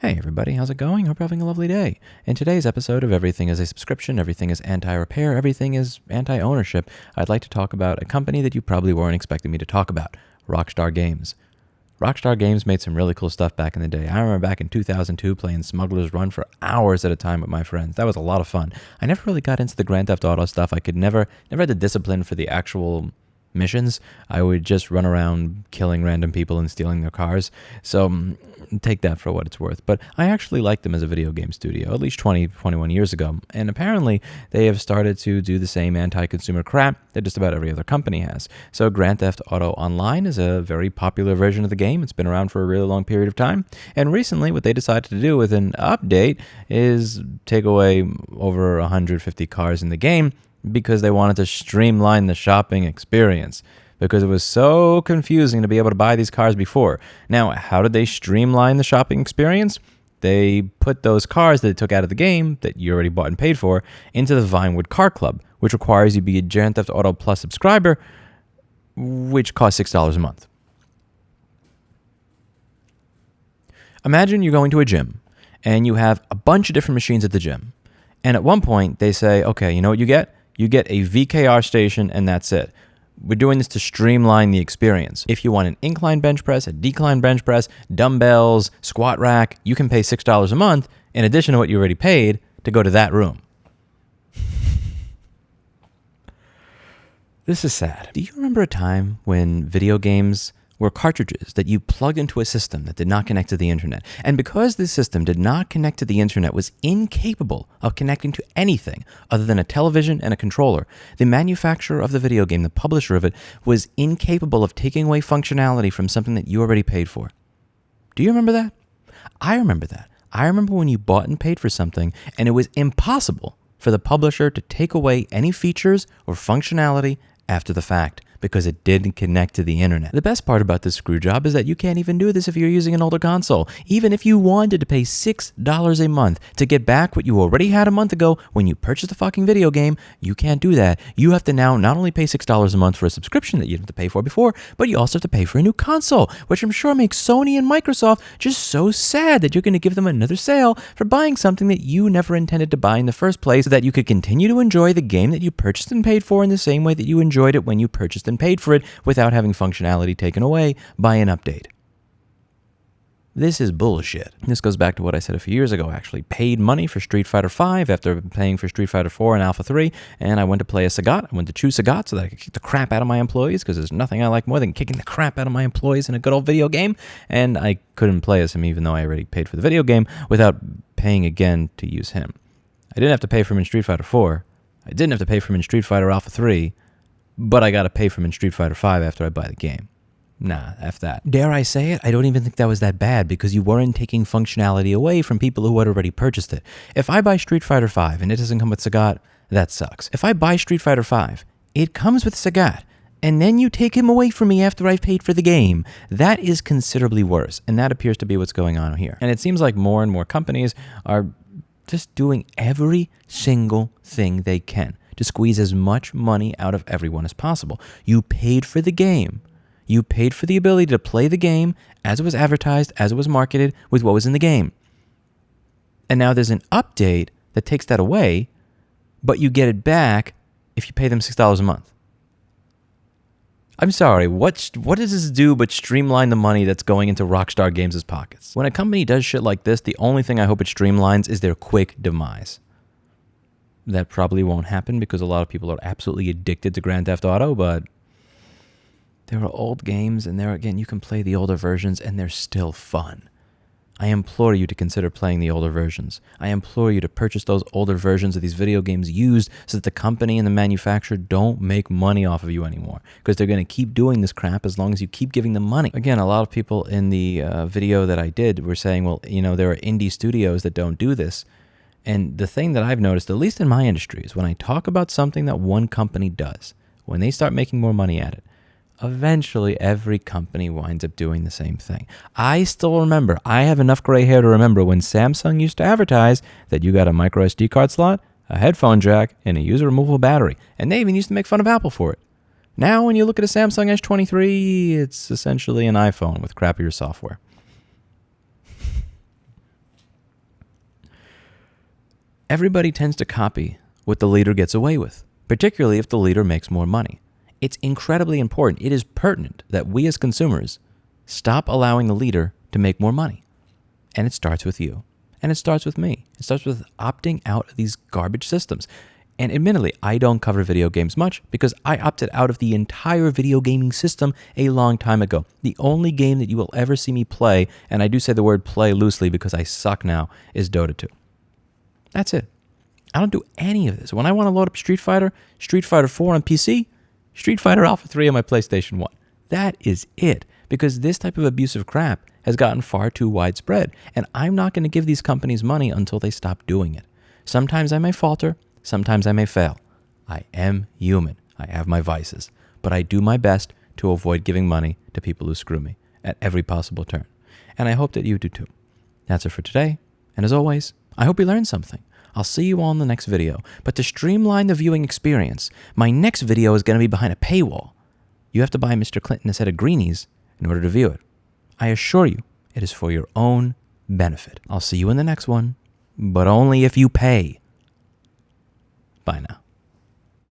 Hey everybody, how's it going? Hope you're having a lovely day. In today's episode of Everything is a Subscription, Everything is Anti-Repair, Everything is Anti-Ownership, I'd like to talk about a company that you probably weren't expecting me to talk about, Rockstar Games. Rockstar Games made some really cool stuff back in the day. I remember back in 2002 playing Smuggler's Run for hours at a time with my friends. That was a lot of fun. I never really got into the Grand Theft Auto stuff. I could never had the discipline for the actual missions. I would just run around killing random people and stealing their cars. So take that for what it's worth. But I actually liked them as a video game studio, at least 21 years ago. And apparently they have started to do the same anti-consumer crap that just about every other company has. So Grand Theft Auto Online is a very popular version of the game. It's been around for a really long period of time. And recently what they decided to do with an update is take away over 150 cars in the game because they wanted to streamline the shopping experience, because it was so confusing to be able to buy these cars before. Now, how did they streamline the shopping experience? They put those cars that they took out of the game that you already bought and paid for into the Vinewood Car Club, which requires you to be a Grand Theft Auto Plus subscriber, which costs $6 a month. Imagine you're going to a gym and you have a bunch of different machines at the gym. And at one point they say, okay, you know what you get? You get a VKR station and that's it. We're doing this to streamline the experience. If you want an incline bench press, a decline bench press, dumbbells, squat rack, you can pay $6 a month in addition to what you already paid to go to that room. This is sad. Do you remember a time when video games were cartridges that you plugged into a system that did not connect to the internet? And because this system did not connect to the internet, was incapable of connecting to anything other than a television and a controller, the manufacturer of the video game, the publisher of it, was incapable of taking away functionality from something that you already paid for. Do you remember that? I remember that. I remember when you bought and paid for something and it was impossible for the publisher to take away any features or functionality after the fact, because it didn't connect to the internet. The best part about this screw job is that you can't even do this if you're using an older console. Even if you wanted to pay $6 a month to get back what you already had a month ago when you purchased the fucking video game, you can't do that. You have to now not only pay $6 a month for a subscription that you didn't have to pay for before, but you also have to pay for a new console, which I'm sure makes Sony and Microsoft just so sad that you're going to give them another sale for buying something that you never intended to buy in the first place, so that you could continue to enjoy the game that you purchased and paid for in the same way that you enjoyed it when you purchased and paid for it, without having functionality taken away by an update. This is bullshit. This goes back to what I said a few years ago. I actually paid money for Street Fighter V after paying for Street Fighter 4 and Alpha 3, and I went to play a Sagat. I went to choose Sagat so that I could kick the crap out of my employees, because there's nothing I like more than kicking the crap out of my employees in a good old video game, and I couldn't play as him even though I already paid for the video game without paying again to use him. I didn't have to pay for him in Street Fighter 4. I didn't have to pay for him in Street Fighter Alpha 3. But I got to pay for him in Street Fighter V after I buy the game. Nah, F that. Dare I say it? I don't even think that was that bad, because you weren't taking functionality away from people who had already purchased it. If I buy Street Fighter V and it doesn't come with Sagat, that sucks. If I buy Street Fighter V, it comes with Sagat, and then you take him away from me after I've paid for the game, that is considerably worse. And that appears to be what's going on here. And it seems like more and more companies are just doing every single thing they can to squeeze as much money out of everyone as possible. You paid for the game. You paid for the ability to play the game as it was advertised, as it was marketed, with what was in the game. And now there's an update that takes that away, but you get it back if you pay them $6 a month. I'm sorry, what does this do but streamline the money that's going into Rockstar Games' pockets? When a company does shit like this, the only thing I hope it streamlines is their quick demise. That probably won't happen because a lot of people are absolutely addicted to Grand Theft Auto, but there are old games, and there again, you can play the older versions and they're still fun. I implore you to consider playing the older versions. I implore you to purchase those older versions of these video games used so that the company and the manufacturer don't make money off of you anymore, because they're going to keep doing this crap as long as you keep giving them money. Again, a lot of people in the video that I did were saying, well, you know, there are indie studios that don't do this. And the thing that I've noticed, at least in my industry, is when I talk about something that one company does, when they start making more money at it, eventually every company winds up doing the same thing. I still remember, I have enough gray hair to remember when Samsung used to advertise that you got a micro SD card slot, a headphone jack, and a user removable battery. And they even used to make fun of Apple for it. Now, when you look at a Samsung S23, it's essentially an iPhone with crappier software. Everybody tends to copy what the leader gets away with, particularly if the leader makes more money. It's incredibly important. It is pertinent that we as consumers stop allowing the leader to make more money. And it starts with you. And it starts with me. It starts with opting out of these garbage systems. And admittedly, I don't cover video games much because I opted out of the entire video gaming system a long time ago. The only game that you will ever see me play, and I do say the word play loosely because I suck now, is Dota 2. That's it. I don't do any of this. When I want to load up Street Fighter 4 on PC, Street Fighter Alpha 3 on my PlayStation 1. That is it. Because this type of abusive crap has gotten far too widespread. And I'm not going to give these companies money until they stop doing it. Sometimes I may falter. Sometimes I may fail. I am human. I have my vices. But I do my best to avoid giving money to people who screw me at every possible turn. And I hope that you do too. That's it for today. And as always, I hope you learned something. I'll see you all in the next video. But to streamline the viewing experience, my next video is going to be behind a paywall. You have to buy Mr. Clinton a set of greenies in order to view it. I assure you, it is for your own benefit. I'll see you in the next one, but only if you pay. Bye now.